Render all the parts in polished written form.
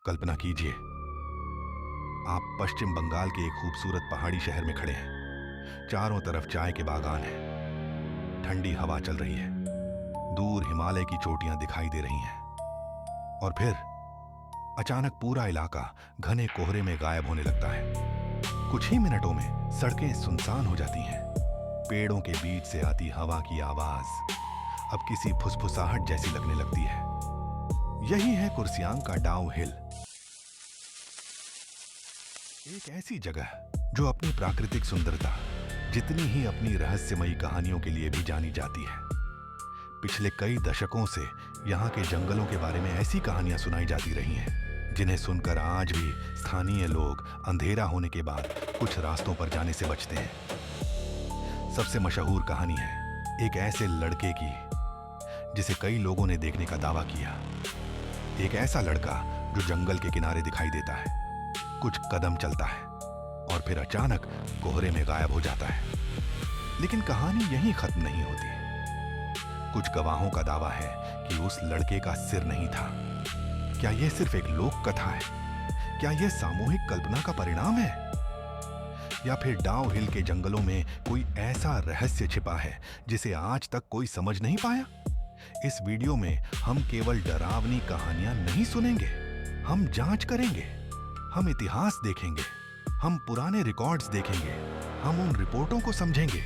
कल्पना कीजिए, आप पश्चिम बंगाल के एक खूबसूरत पहाड़ी शहर में खड़े हैं। चारों तरफ चाय के बागान हैं, ठंडी हवा चल रही है, दूर हिमालय की चोटियां दिखाई दे रही हैं। और फिर अचानक पूरा इलाका घने कोहरे में गायब होने लगता है। कुछ ही मिनटों में सड़कें सुनसान हो जाती हैं। पेड़ों के बीच से आती हवा की आवाज अब किसी फुसफुसाहट जैसी लगने लगती है। यही है कुर्सियांग का डाउ हिल, एक ऐसी जगह जो अपनी प्राकृतिक सुंदरता जितनी ही अपनी रहस्यमयी कहानियों के लिए भी जानी जाती है। पिछले कई दशकों से यहाँ के जंगलों के बारे में ऐसी कहानियां सुनाई जाती रही हैं, जिन्हें सुनकर आज भी स्थानीय लोग अंधेरा होने के बाद कुछ रास्तों पर जाने से बचते हैं। सबसे मशहूर कहानी है एक ऐसे लड़के की जिसे कई लोगों ने देखने का दावा किया। एक ऐसा लड़का जो जंगल के किनारे दिखाई देता है, कुछ कदम चलता है और फिर अचानक कोहरे में गायब हो जाता है। लेकिन कहानी यहीं खत्म नहीं होती। कुछ गवाहों का दावा है कि उस लड़के का सिर नहीं था। क्या यह सिर्फ एक लोक कथा है? क्या यह सामूहिक कल्पना का परिणाम है? या फिर डाउ हिल के जंगलों में कोई ऐसा रहस्य छिपा है जिसे आज तक कोई समझ नहीं पाया? इस वीडियो में हम केवल डरावनी कहानियां नहीं सुनेंगे, हम जांच करेंगे, हम इतिहास देखेंगे, हम पुराने रिकॉर्ड्स देखेंगे, हम उन रिपोर्टों को समझेंगे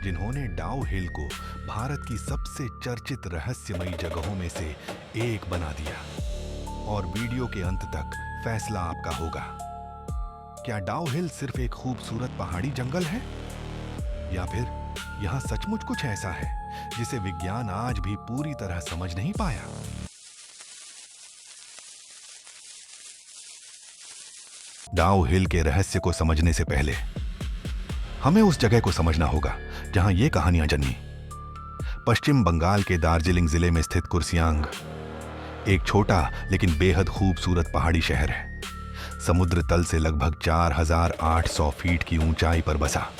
जिन्होंने डाउ हिल को भारत की सबसे चर्चित रहस्यमयी जगहों में से एक बना दिया। और वीडियो के अंत तक फैसला आपका होगा। क्या डाउ हिल सिर्फ एक खूबसूरत पहाड़ी जंगल है, या फिर यहां सचमुच कुछ ऐसा है जिसे विज्ञान आज भी पूरी तरह समझ नहीं पाया? डाउ हिल के रहस्य को समझने से पहले हमें उस जगह को समझना होगा जहां ये कहानियां जन्मी। पश्चिम बंगाल के दार्जिलिंग जिले में स्थित कुर्सियांग एक छोटा लेकिन बेहद खूबसूरत पहाड़ी शहर है। समुद्र तल से लगभग 4800 फीट की ऊंचाई पर बसा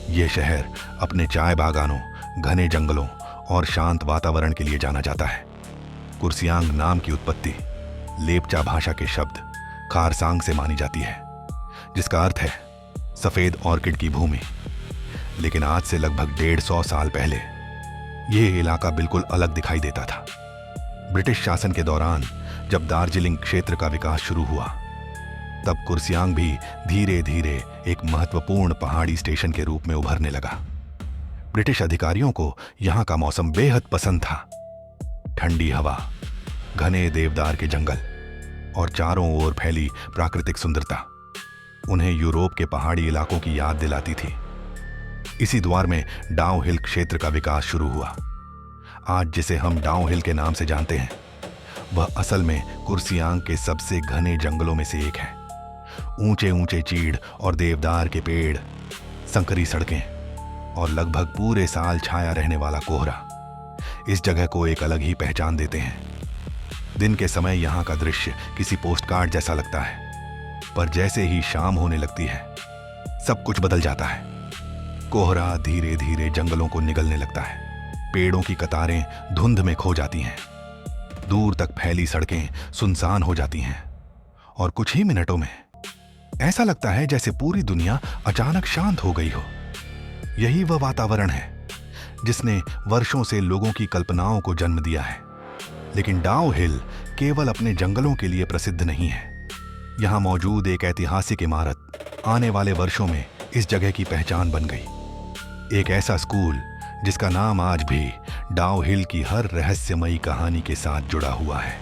यह शहर अपने चाय बागानों, घने जंगलों और शांत वातावरण के लिए जाना जाता है। कुर्सियांग नाम की उत्पत्ति लेप्चा भाषा के शब्द खारसांग से मानी जाती है, जिसका अर्थ है सफेद ऑर्किड की भूमि। लेकिन आज से लगभग 150 साल पहले यह इलाका बिल्कुल अलग दिखाई देता था। ब्रिटिश शासन के दौरान जब दार्जिलिंग क्षेत्र का विकास शुरू हुआ, तब कुर्सियांग भी धीरे धीरे एक महत्वपूर्ण पहाड़ी स्टेशन के रूप में उभरने लगा। ब्रिटिश अधिकारियों को यहां का मौसम बेहद पसंद था। ठंडी हवा, घने देवदार के जंगल और चारों ओर फैली प्राकृतिक सुंदरता उन्हें यूरोप के पहाड़ी इलाकों की याद दिलाती थी। इसी द्वार में डाउ हिल क्षेत्र का विकास शुरू हुआ। आज जिसे हम डाउ हिल के नाम से जानते हैं, वह असल में कुर्सियांग के सबसे घने जंगलों में से एक है। ऊंचे ऊंचे चीड़ और देवदार के पेड़, संकरी सड़कें और लगभग पूरे साल छाया रहने वाला कोहरा इस जगह को एक अलग ही पहचान देते हैं। दिन के समय यहाँ का दृश्य किसी पोस्टकार्ड जैसा लगता है, पर जैसे ही शाम होने लगती है सब कुछ बदल जाता है। कोहरा धीरे धीरे जंगलों को निगलने लगता है, पेड़ों की कतारें धुंध में खो जाती हैं, दूर तक फैली सड़कें सुनसान हो जाती हैं और कुछ ही मिनटों में ऐसा लगता है जैसे पूरी दुनिया अचानक शांत हो गई हो। यही वह वातावरण है जिसने वर्षों से लोगों की कल्पनाओं को जन्म दिया है। लेकिन डाउ हिल केवल अपने जंगलों के लिए प्रसिद्ध नहीं है। यहाँ मौजूद एक ऐतिहासिक इमारत आने वाले वर्षों में इस जगह की पहचान बन गई। एक ऐसा स्कूल जिसका नाम आज भी डाउ हिल की हर रहस्यमयी कहानी के साथ जुड़ा हुआ है।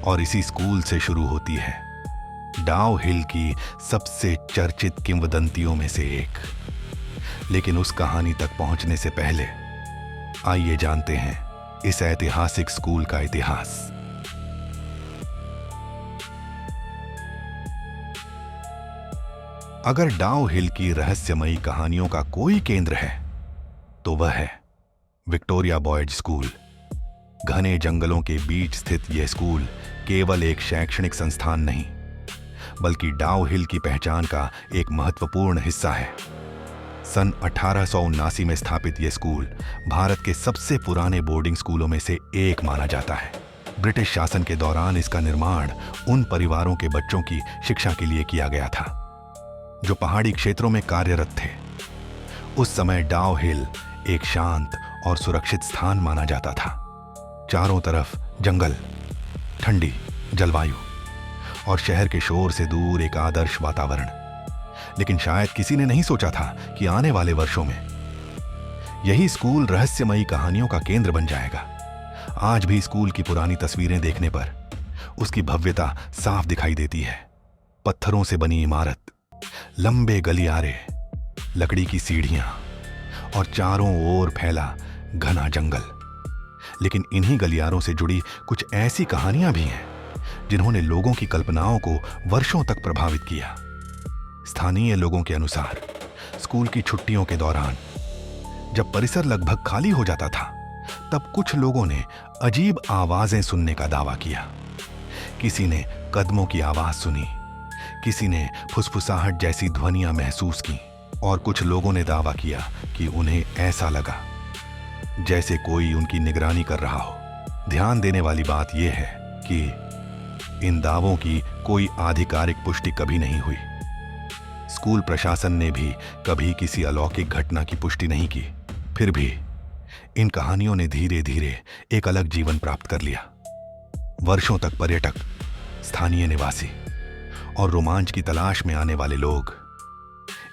और इसी स्कूल से शुरू होती है डाउ हिल की सबसे चर्चित किंवदंतियों में से एक। लेकिन उस कहानी तक पहुंचने से पहले आइए जानते हैं इस ऐतिहासिक स्कूल का इतिहास। अगर डाउ हिल की रहस्यमयी कहानियों का कोई केंद्र है तो वह है विक्टोरिया बॉयज स्कूल। घने जंगलों के बीच स्थित यह स्कूल केवल एक शैक्षणिक संस्थान नहीं, बल्कि डाउ हिल की पहचान का एक महत्वपूर्ण हिस्सा है। सन 1879 में स्थापित यह स्कूल भारत के सबसे पुराने बोर्डिंग स्कूलों में से एक माना जाता है। ब्रिटिश शासन के दौरान इसका निर्माण उन परिवारों के बच्चों की शिक्षा के लिए किया गया था जो पहाड़ी क्षेत्रों में कार्यरत थे। उस समय डाउ हिल एक शांत और सुरक्षित स्थान माना जाता था। चारों तरफ जंगल, ठंडी जलवायु और शहर के शोर से दूर एक आदर्श वातावरण। लेकिन शायद किसी ने नहीं सोचा था कि आने वाले वर्षों में यही स्कूल रहस्यमयी कहानियों का केंद्र बन जाएगा। आज भी स्कूल की पुरानी तस्वीरें देखने पर उसकी भव्यता साफ दिखाई देती है। पत्थरों से बनी इमारत, लंबे गलियारे, लकड़ी की सीढ़ियां और चारों ओर फैला घना जंगल। लेकिन इन्हीं गलियारों से जुड़ी कुछ ऐसी कहानियां भी हैं जिन्होंने लोगों की कल्पनाओं को वर्षों तक प्रभावित किया। स्थानीय लोगों के अनुसार स्कूल की छुट्टियों के दौरान जब परिसर लगभग खाली हो जाता था, तब कुछ लोगों ने अजीब आवाजें सुनने का दावा किया। किसी ने कदमों की आवाज सुनी, किसी ने फुसफुसाहट जैसी ध्वनियां महसूस की और कुछ लोगों ने दावा किया कि उन्हें ऐसा लगा जैसे कोई उनकी निगरानी कर रहा हो। ध्यान देने वाली बात यह है कि इन दावों की कोई आधिकारिक पुष्टि कभी नहीं हुई। स्कूल प्रशासन ने भी कभी किसी अलौकिक घटना की पुष्टि नहीं की। फिर भी इन कहानियों ने धीरे धीरे एक अलग जीवन प्राप्त कर लिया। वर्षों तक पर्यटक, स्थानीय निवासी और रोमांच की तलाश में आने वाले लोग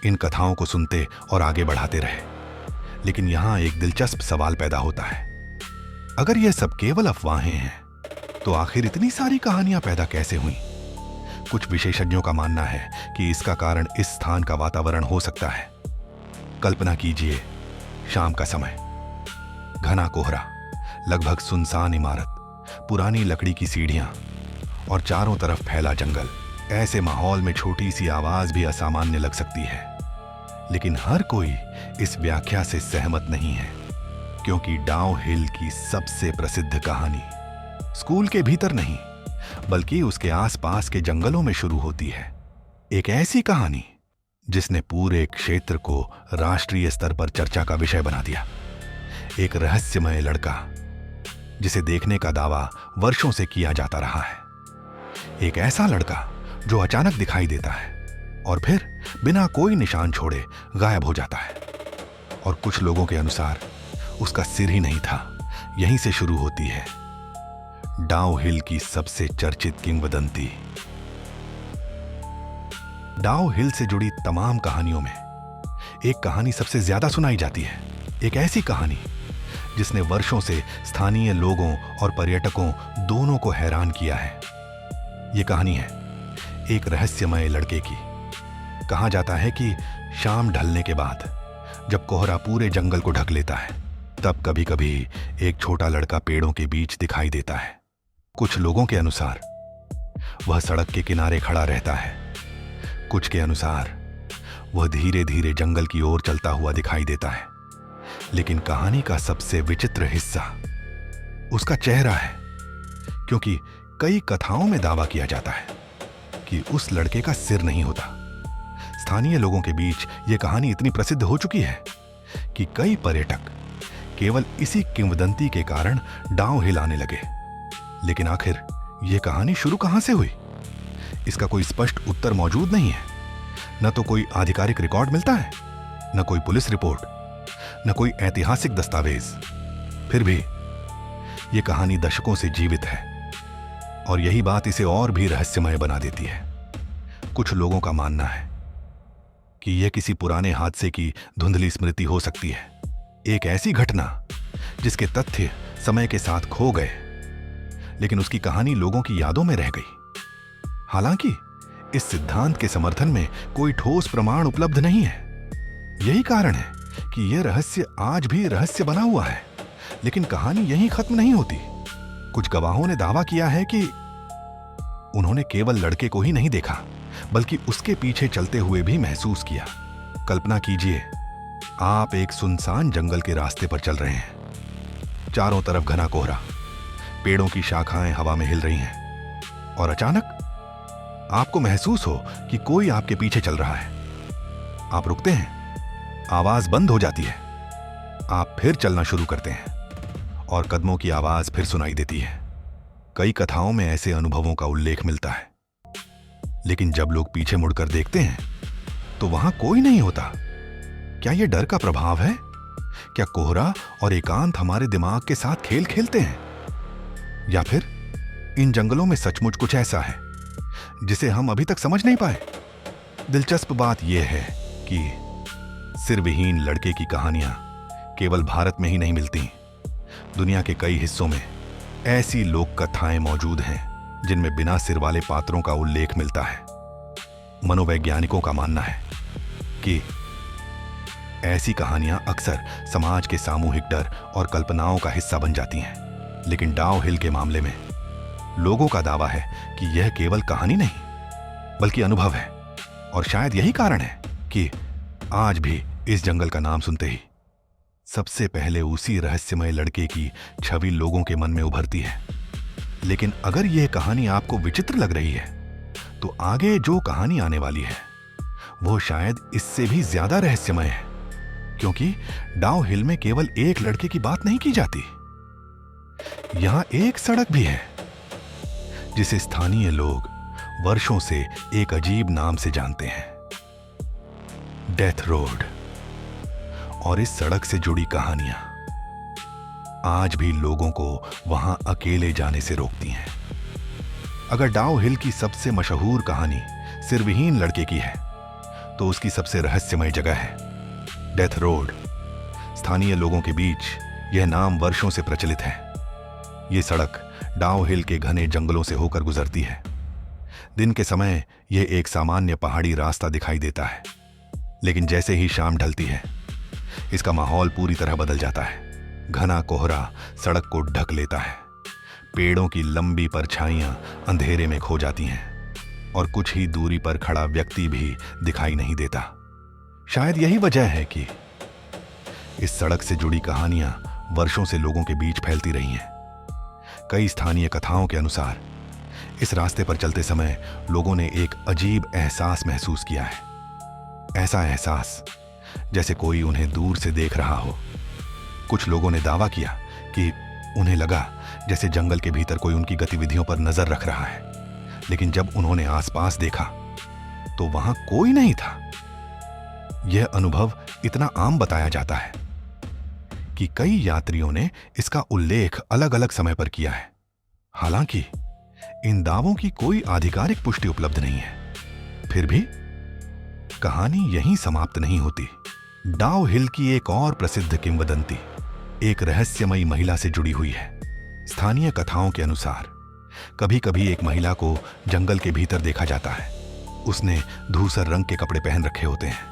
इन कथाओं को सुनते और आगे बढ़ाते रहे। लेकिन यहां एक दिलचस्प सवाल पैदा होता है, अगर यह सब केवल अफवाहें हैं तो आखिर इतनी सारी कहानियां पैदा कैसे हुई? कुछ विशेषज्ञों का मानना है कि इसका कारण इस स्थान का वातावरण हो सकता है। कल्पना कीजिए, शाम का समय, घना कोहरा, लगभग सुनसान इमारत, पुरानी लकड़ी की सीढ़ियां और चारों तरफ फैला जंगल। ऐसे माहौल में छोटी सी आवाज भी असामान्य लग सकती है। लेकिन हर कोई इस व्याख्या से सहमत नहीं है, क्योंकि डाउ हिल की सबसे प्रसिद्ध कहानी स्कूल के भीतर नहीं बल्कि उसके आसपास के जंगलों में शुरू होती है। एक ऐसी कहानी जिसने पूरे क्षेत्र को राष्ट्रीय स्तर पर चर्चा का विषय बना दिया। एक रहस्यमय लड़का जिसे देखने का दावा वर्षों से किया जाता रहा है। एक ऐसा लड़का जो अचानक दिखाई देता है और फिर बिना कोई निशान छोड़े गायब हो जाता है। और कुछ लोगों के अनुसार उसका सिर ही नहीं था। यहीं से शुरू होती है डाउ हिल की सबसे चर्चित किंवदंती। डाउ हिल से जुड़ी तमाम कहानियों में एक कहानी सबसे ज्यादा सुनाई जाती है। एक ऐसी कहानी जिसने वर्षों से स्थानीय लोगों और पर्यटकों दोनों को हैरान किया है। यह कहानी है एक रहस्यमय लड़के की। कहा जाता है कि शाम ढलने के बाद जब कोहरा पूरे जंगल को ढक लेता है, तब कभी कभी एक छोटा लड़का पेड़ों के बीच दिखाई देता है। कुछ लोगों के अनुसार वह सड़क के किनारे खड़ा रहता है, कुछ के अनुसार वह धीरे धीरे जंगल की ओर चलता हुआ दिखाई देता है। लेकिन कहानी का सबसे विचित्र हिस्सा उसका चेहरा है, क्योंकि कई कथाओं में दावा किया जाता है कि उस लड़के का सिर नहीं होता। स्थानीय लोगों के बीच यह कहानी इतनी प्रसिद्ध हो चुकी है कि कई पर्यटक केवल इसी किंवदंती के कारण डाउ हिल आने लगे। लेकिन आखिर यह कहानी शुरू कहां से हुई, इसका कोई स्पष्ट उत्तर मौजूद नहीं है। न तो कोई आधिकारिक रिकॉर्ड मिलता है, न कोई पुलिस रिपोर्ट, न कोई ऐतिहासिक दस्तावेज। फिर भी यह कहानी दशकों से जीवित है और यही बात इसे और भी रहस्यमय बना देती है। कुछ लोगों का मानना है कि यह किसी पुराने हादसे की धुंधली स्मृति हो सकती है, एक ऐसी घटना जिसके तथ्य समय के साथ खो गए, लेकिन उसकी कहानी लोगों की यादों में रह गई। हालांकि इस सिद्धांत के समर्थन में कोई ठोस प्रमाण उपलब्ध नहीं है। यही कारण है कि यह रहस्य आज भी रहस्य बना हुआ है। लेकिन कहानी यहीं खत्म नहीं होती। कुछ गवाहों ने दावा किया है कि उन्होंने केवल लड़के को ही नहीं देखा, बल्कि उसके पीछे चलते हुए भी महसूस किया। कल्पना कीजिए, आप एक सुनसान जंगल के रास्ते पर चल रहे हैं। चारों तरफ घना कोहरा, पेड़ों की शाखाएं हवा में हिल रही हैं और अचानक आपको महसूस हो कि कोई आपके पीछे चल रहा है। आप रुकते हैं, आवाज बंद हो जाती है। आप फिर चलना शुरू करते हैं और कदमों की आवाज फिर सुनाई देती है। कई कथाओं में ऐसे अनुभवों का उल्लेख मिलता है, लेकिन जब लोग पीछे मुड़कर देखते हैं तो वहां कोई नहीं होता। क्या यह डर का प्रभाव है? क्या कोहरा और एकांत हमारे दिमाग के साथ खेल खेलते हैं? या फिर इन जंगलों में सचमुच कुछ ऐसा है जिसे हम अभी तक समझ नहीं पाए? दिलचस्प बात यह है कि सिरविहीन लड़के की कहानियां केवल भारत में ही नहीं मिलती। दुनिया के कई हिस्सों में ऐसी लोक कथाएं मौजूद हैं जिनमें बिना सिर वाले पात्रों का उल्लेख मिलता है। मनोवैज्ञानिकों का मानना है कि ऐसी कहानियां अक्सर समाज के सामूहिक डर और कल्पनाओं का हिस्सा बन जाती हैं। लेकिन डाउ हिल के मामले में लोगों का दावा है कि यह केवल कहानी नहीं बल्कि अनुभव है, और शायद यही कारण है कि आज भी इस जंगल का नाम सुनते ही सबसे पहले उसी रहस्यमय लड़के की छवि लोगों के मन में उभरती है। लेकिन अगर यह कहानी आपको विचित्र लग रही है तो आगे जो कहानी आने वाली है वो शायद इससे भी ज्यादा रहस्यमय है, क्योंकि डाउ हिल में केवल एक लड़के की बात नहीं की जाती। यहां एक सड़क भी है जिसे स्थानीय लोग वर्षों से एक अजीब नाम से जानते हैं, डेथ रोड। और इस सड़क से जुड़ी कहानियां आज भी लोगों को वहां अकेले जाने से रोकती हैं। अगर डाउ हिल की सबसे मशहूर कहानी सिरविहीन लड़के की है तो उसकी सबसे रहस्यमय जगह है डेथ रोड। स्थानीय लोगों के बीच यह नाम वर्षों से प्रचलित है। यह सड़क डाउ हिल के घने जंगलों से होकर गुजरती है। दिन के समय यह एक सामान्य पहाड़ी रास्ता दिखाई देता है, लेकिन जैसे ही शाम ढलती है इसका माहौल पूरी तरह बदल जाता है। घना कोहरा सड़क को ढक लेता है, पेड़ों की लंबी परछाइयां अंधेरे में खो जाती हैं और कुछ ही दूरी पर खड़ा व्यक्ति भी दिखाई नहीं देता। शायद यही वजह है कि इस सड़क से जुड़ी कहानियां वर्षों से लोगों के बीच फैलती रही हैं। कई स्थानीय कथाओं के अनुसार इस रास्ते पर चलते समय लोगों ने एक अजीब एहसास महसूस किया है। ऐसा एहसास जैसे कोई उन्हें दूर से देख रहा हो। कुछ लोगों ने दावा किया कि उन्हें लगा जैसे जंगल के भीतर कोई उनकी गतिविधियों पर नजर रख रहा है, लेकिन जब उन्होंने आसपास देखा तो वहां कोई नहीं था। यह अनुभव इतना आम बताया जाता है कि कई यात्रियों ने इसका उल्लेख अलग अलग समय पर किया है। हालांकि इन दावों की कोई आधिकारिक पुष्टि उपलब्ध नहीं है। फिर भी कहानी यहीं समाप्त नहीं होती। डाउ हिल की एक और प्रसिद्ध किंवदंती एक रहस्यमयी महिला से जुड़ी हुई है। स्थानीय कथाओं के अनुसार कभी कभी एक महिला को जंगल के भीतर देखा जाता है। उसने धूसर रंग के कपड़े पहन रखे होते हैं।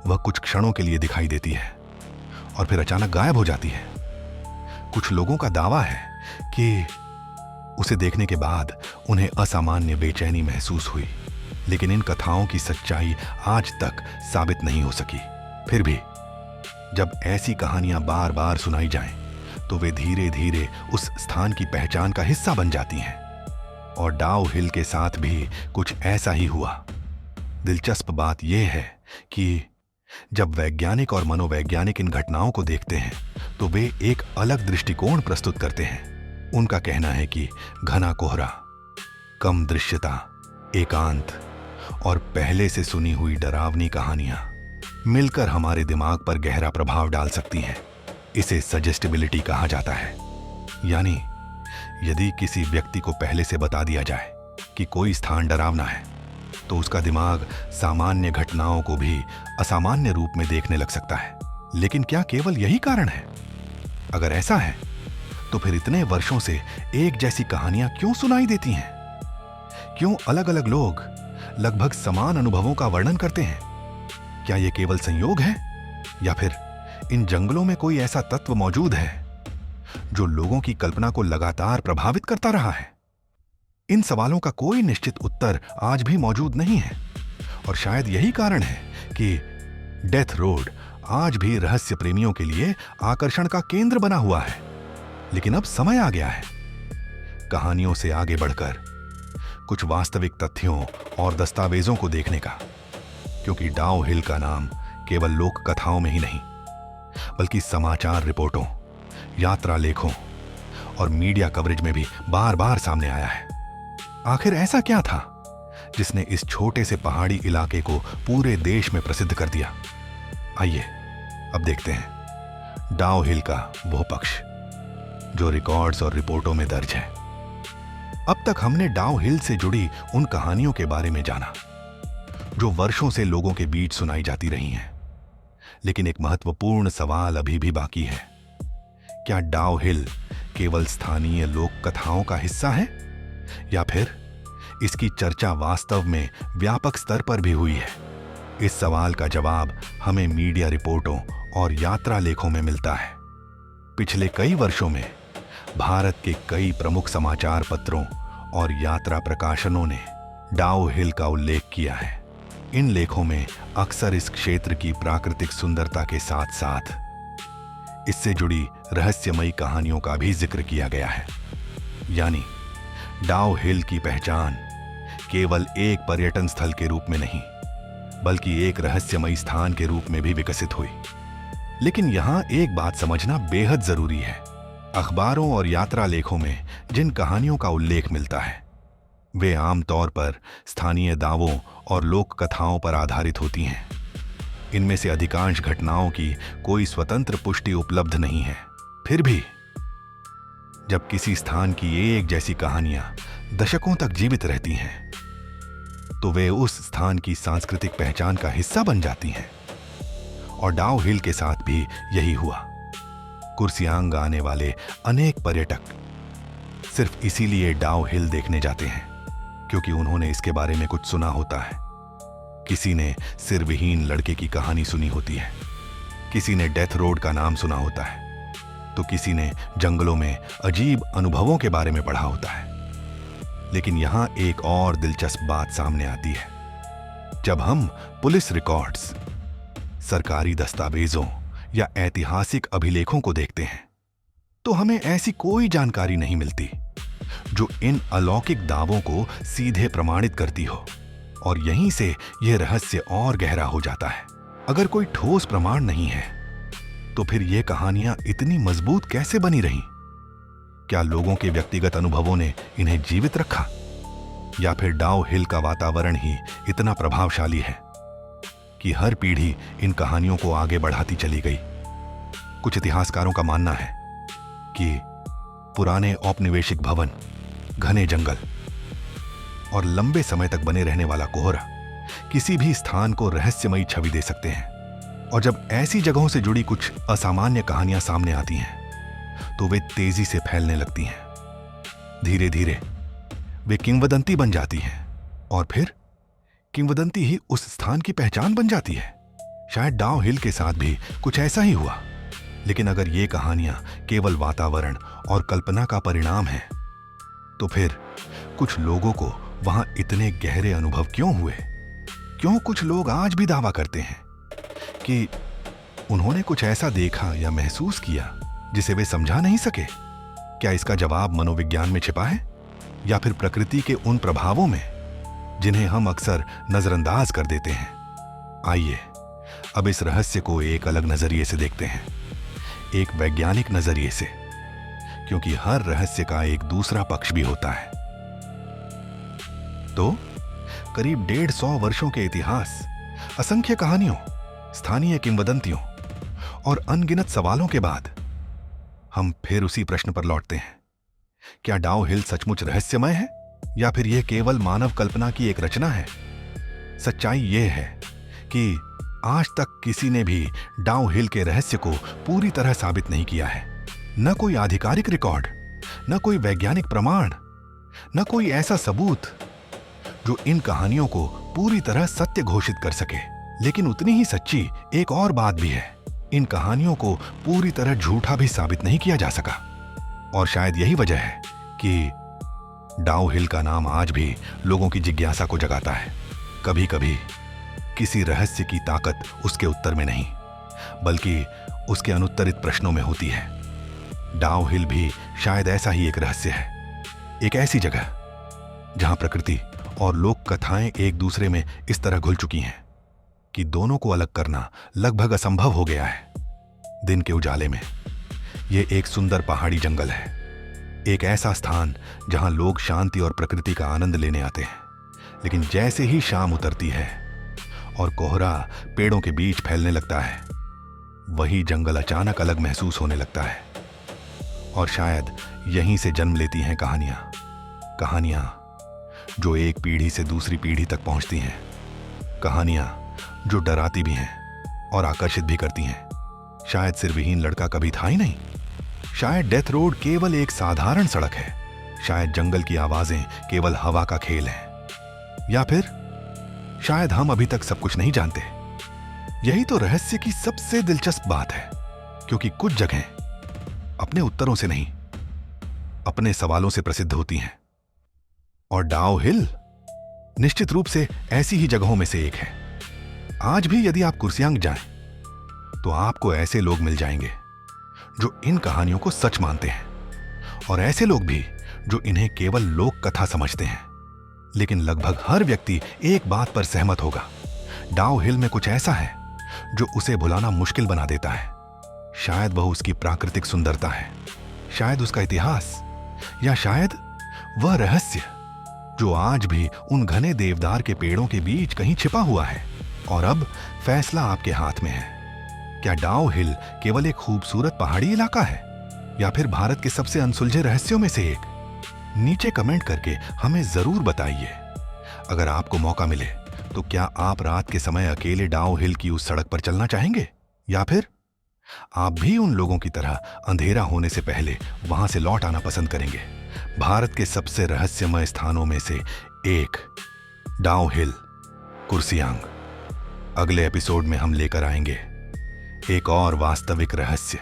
वह कुछ क्षणों के लिए दिखाई देती है और फिर अचानक गायब हो जाती है। कुछ लोगों का दावा है कि उसे देखने के बाद उन्हें असामान्य बेचैनी महसूस हुई, लेकिन इन कथाओं की सच्चाई आज तक साबित नहीं हो सकी। फिर भी जब ऐसी कहानियां बार बार सुनाई जाएं, तो वे धीरे धीरे उस स्थान की पहचान का हिस्सा बन जाती हैं। और डाउ हिल के साथ भी कुछ ऐसा ही हुआ। दिलचस्प बात यह है कि जब वैज्ञानिक और मनोवैज्ञानिक इन घटनाओं को देखते हैं तो वे एक अलग दृष्टिकोण प्रस्तुत करते हैं। उनका कहना है कि घना कोहरा, कम दृश्यता, एकांत और पहले से सुनी हुई डरावनी कहानियां मिलकर हमारे दिमाग पर गहरा प्रभाव डाल सकती हैं। इसे सजेस्टिबिलिटी कहा जाता है। यानी यदि किसी व्यक्ति को पहले से बता दिया जाए कि कोई स्थान डरावना है तो उसका दिमाग सामान्य घटनाओं को भी असामान्य रूप में देखने लग सकता है। लेकिन क्या केवल यही कारण है? अगर ऐसा है तो फिर इतने वर्षों से एक जैसी कहानियां क्यों सुनाई देती हैं? क्यों अलग अलग लोग लगभग समान अनुभवों का वर्णन करते हैं? क्या यह केवल संयोग है या फिर इन जंगलों में कोई ऐसा तत्व मौजूद है जो लोगों की कल्पना को लगातार प्रभावित करता रहा है? इन सवालों का कोई निश्चित उत्तर आज भी मौजूद नहीं है, और शायद यही कारण है कि डेथ रोड आज भी रहस्य प्रेमियों के लिए आकर्षण का केंद्र बना हुआ है। लेकिन अब समय आ गया है कहानियों से आगे बढ़कर कुछ वास्तविक तथ्यों और दस्तावेजों को देखने का, क्योंकि डाउ हिल का नाम केवल लोक कथाओं में ही नहीं बल्कि समाचार रिपोर्टों, यात्रा लेखों और मीडिया कवरेज में भी बार बार सामने आया है। आखिर ऐसा क्या था जिसने इस छोटे से पहाड़ी इलाके को पूरे देश में प्रसिद्ध कर दिया? आइए अब देखते हैं डाउ हिल का वो पक्ष जो रिकॉर्ड्स और रिपोर्टों में दर्ज है। अब तक हमने डाउ हिल से जुड़ी उन कहानियों के बारे में जाना जो वर्षों से लोगों के बीच सुनाई जाती रही हैं। लेकिन एक महत्वपूर्ण सवाल अभी भी बाकी है। क्या डाउ हिल केवल स्थानीय लोक कथाओं का हिस्सा है या फिर इसकी चर्चा वास्तव में व्यापक स्तर पर भी हुई है? इस सवाल का जवाब हमें मीडिया रिपोर्टों और यात्रा लेखों में मिलता है। पिछले कई वर्षों में भारत के कई प्रमुख समाचार पत्रों और यात्रा प्रकाशनों ने डाउ हिल का उल्लेख किया है। इन लेखों में अक्सर इस क्षेत्र की प्राकृतिक सुंदरता के साथ साथ इससे जुड़ी रहस्यमयी कहानियों का भी जिक्र किया गया है। यानी डाउ हिल की पहचान केवल एक पर्यटन स्थल के रूप में नहीं बल्कि एक रहस्यमयी स्थान के रूप में भी विकसित हुई। लेकिन यहां एक बात समझना बेहद जरूरी है। अखबारों और यात्रा लेखों में जिन कहानियों का उल्लेख मिलता है वे आमतौर पर स्थानीय दावों और लोक कथाओं पर आधारित होती हैं। इनमें से अधिकांश घटनाओं की कोई स्वतंत्र पुष्टि उपलब्ध नहीं है। फिर भी जब किसी स्थान की एक जैसी कहानियां दशकों तक जीवित रहती हैं तो वे उस स्थान की सांस्कृतिक पहचान का हिस्सा बन जाती हैं। और डाउ हिल के साथ भी यही हुआ। कुर्सियांग आने वाले अनेक पर्यटक सिर्फ इसीलिए डाउ हिल देखने जाते हैं क्योंकि उन्होंने इसके बारे में कुछ सुना होता है। किसी ने सिरविहीन लड़के की कहानी सुनी होती है, किसी ने डेथ रोड का नाम सुना होता है, तो किसी ने जंगलों में अजीब अनुभवों के बारे में पढ़ा होता है। लेकिन यहां एक और दिलचस्प बात सामने आती है। जब हम पुलिस रिकॉर्ड्स, सरकारी दस्तावेजों या ऐतिहासिक अभिलेखों को देखते हैं तो हमें ऐसी कोई जानकारी नहीं मिलती जो इन अलौकिक दावों को सीधे प्रमाणित करती हो। और यहीं से यह रहस्य और गहरा हो जाता है। अगर कोई ठोस प्रमाण नहीं है तो फिर ये कहानियां इतनी मजबूत कैसे बनी रहीं? क्या लोगों के व्यक्तिगत अनुभवों ने इन्हें जीवित रखा या फिर डाउ हिल का वातावरण ही इतना प्रभावशाली है कि हर पीढ़ी इन कहानियों को आगे बढ़ाती चली गई? कुछ इतिहासकारों का मानना है कि पुराने औपनिवेशिक भवन, घने जंगल और लंबे समय तक बने रहने वाला कोहरा किसी भी स्थान को रहस्यमयी छवि दे सकते हैं। और जब ऐसी जगहों से जुड़ी कुछ असामान्य कहानियां सामने आती हैं तो वे तेजी से फैलने लगती हैं। धीरे धीरे वे किंवदंती बन जाती हैं और फिर किंवदंती ही उस स्थान की पहचान बन जाती है। शायद डाउ हिल के साथ भी कुछ ऐसा ही हुआ। लेकिन अगर ये कहानियां केवल वातावरण और कल्पना का परिणाम है तो फिर कुछ लोगों को वहां इतने गहरे अनुभव क्यों हुए? क्यों कुछ लोग आज भी दावा करते हैं कि उन्होंने कुछ ऐसा देखा या महसूस किया जिसे वे समझा नहीं सके? क्या इसका जवाब मनोविज्ञान में छिपा है या फिर प्रकृति के उन प्रभावों में जिन्हें हम अक्सर नजरअंदाज कर देते हैं? आइए अब इस रहस्य को एक अलग नजरिए से देखते हैं, एक वैज्ञानिक नजरिए से, क्योंकि हर रहस्य का एक दूसरा पक्ष भी होता है। तो करीब 150 वर्षों के इतिहास, असंख्य कहानियों, स्थानीय किंवदंतियों और अनगिनत सवालों के बाद हम फिर उसी प्रश्न पर लौटते हैं। क्या डाउ हिल सचमुच रहस्यमय है या फिर यह केवल मानव कल्पना की एक रचना है? सच्चाई यह है कि आज तक किसी ने भी डाउ हिल के रहस्य को पूरी तरह साबित नहीं किया है। न कोई आधिकारिक रिकॉर्ड, न कोई वैज्ञानिक प्रमाण, न कोई ऐसा सबूत जो इन कहानियों को पूरी तरह सत्य घोषित कर सके। लेकिन उतनी ही सच्ची एक और बात भी है, इन कहानियों को पूरी तरह झूठा भी साबित नहीं किया जा सका। और शायद यही वजह है कि डाउ हिल का नाम आज भी लोगों की जिज्ञासा को जगाता है। कभी कभी किसी रहस्य की ताकत उसके उत्तर में नहीं बल्कि उसके अनुत्तरित प्रश्नों में होती है। डाउ हिल भी शायद ऐसा ही एक रहस्य है, एक ऐसी जगह जहां प्रकृति और लोक कथाएं एक दूसरे में इस तरह घुल चुकी हैं कि दोनों को अलग करना लगभग असंभव हो गया है। दिन के उजाले में यह एक सुंदर पहाड़ी जंगल है एक ऐसा स्थान जहां लोग शांति और प्रकृति का आनंद लेने आते हैं, लेकिन जैसे ही शाम उतरती है और कोहरा पेड़ों के बीच फैलने लगता है, वही जंगल अचानक अलग महसूस होने लगता है। और शायद यहीं से जन्म लेती हैं कहानियां जो एक पीढ़ी से दूसरी पीढ़ी तक पहुंचती हैं, कहानियां जो डराती भी हैं और आकर्षित भी करती हैं। शायद सिरविहीन लड़का कभी था ही नहीं, शायद डेथ रोड केवल एक साधारण सड़क है, शायद जंगल की आवाजें केवल हवा का खेल है, या फिर शायद हम अभी तक सब कुछ नहीं जानते। यही तो रहस्य की सबसे दिलचस्प बात है, क्योंकि कुछ जगहें अपने उत्तरों से नहीं, अपने सवालों से प्रसिद्ध होती हैं। और डाओ हिल निश्चित रूप से ऐसी ही जगहों में से एक है। आज भी यदि आप कुर्सियांग जाएं, तो आपको ऐसे लोग मिल जाएंगे जो इन कहानियों को सच मानते हैं, और ऐसे लोग भी जो इन्हें केवल लोक कथा समझते हैं। लेकिन लगभग हर व्यक्ति एक बात पर सहमत होगा, डाओ हिल में कुछ ऐसा है जो उसे भुलाना मुश्किल बना देता है। शायद वह उसकी प्राकृतिक सुंदरता है, शायद उसका इतिहास, या शायद वह रहस्य जो आज भी उन घने देवदार के पेड़ों के बीच कहीं छिपा हुआ है। और अब फैसला आपके हाथ में है। क्या डाओ हिल केवल एक खूबसूरत पहाड़ी इलाका है, या फिर भारत के सबसे अनसुलझे रहस्यों में से एक? नीचे कमेंट करके हमें जरूर बताइए। अगर आपको मौका मिले तो क्या आप रात के समय अकेले डाओ हिल की उस सड़क पर चलना चाहेंगे, या फिर आप भी उन लोगों की तरह अंधेरा होने से पहले वहां से लौट आना पसंद करेंगे? भारत के सबसे रहस्यमय स्थानों में से एक डाओ हिल, कुर्सियांग। अगले एपिसोड में हम लेकर आएंगे एक और वास्तविक रहस्य,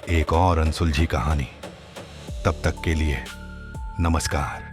एक और अनसुलझी कहानी। तब तक के लिए नमस्कार।